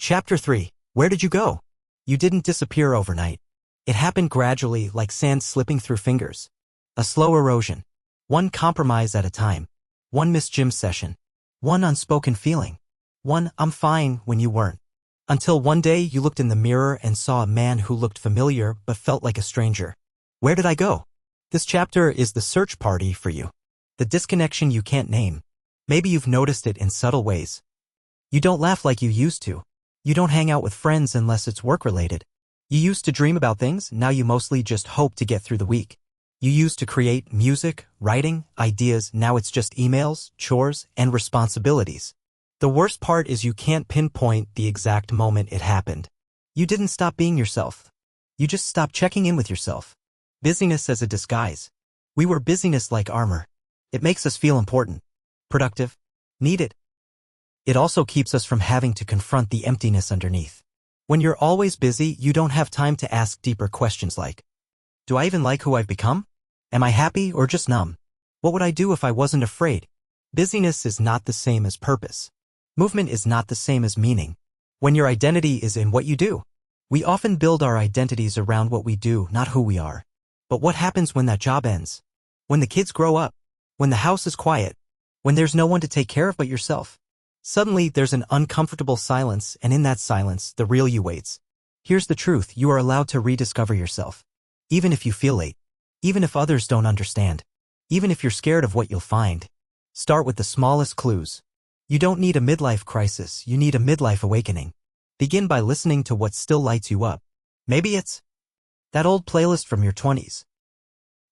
Chapter 3. Where did you go? You didn't disappear overnight. It happened gradually, like sand slipping through fingers. A slow erosion. One compromise at a time. One missed gym session. One unspoken feeling. One "I'm fine" when you weren't. Until one day you looked in the mirror and saw a man who looked familiar but felt like a stranger. Where did I go? This chapter is the search party for you. The disconnection you can't name. Maybe you've noticed it in subtle ways. You don't laugh like you used to. You don't hang out with friends unless it's work-related. You used to dream about things, now you mostly just hope to get through the week. You used to create music, writing, ideas, now it's just emails, chores, and responsibilities. The worst part is you can't pinpoint the exact moment it happened. You didn't stop being yourself. You just stopped checking in with yourself. Busyness as a disguise. We wear busyness like armor. It makes us feel important, productive, needed. It also keeps us from having to confront the emptiness underneath. When you're always busy, you don't have time to ask deeper questions like, do I even like who I've become? Am I happy or just numb? What would I do if I wasn't afraid? Busyness is not the same as purpose. Movement is not the same as meaning. When your identity is in what you do, we often build our identities around what we do, not who we are. But what happens when that job ends? When the kids grow up? When the house is quiet? When there's no one to take care of but yourself? Suddenly, there's an uncomfortable silence, and in that silence, the real you waits. Here's the truth: you are allowed to rediscover yourself. Even if you feel late. Even if others don't understand. Even if you're scared of what you'll find. Start with the smallest clues. You don't need a midlife crisis, you need a midlife awakening. Begin by listening to what still lights you up. Maybe it's that old playlist from your 20s.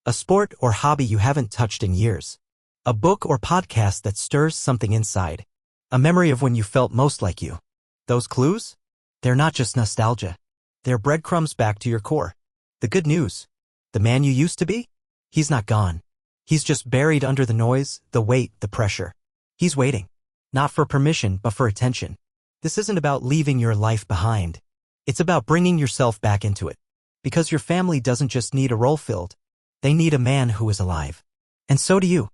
A sport or hobby you haven't touched in years. A book or podcast that stirs something inside. A memory of when you felt most like you. Those clues? They're not just nostalgia. They're breadcrumbs back to your core. The good news: the man you used to be? He's not gone. He's just buried under the noise, the weight, the pressure. He's waiting. Not for permission, but for attention. This isn't about leaving your life behind. It's about bringing yourself back into it. Because your family doesn't just need a role filled. They need a man who is alive. And so do you.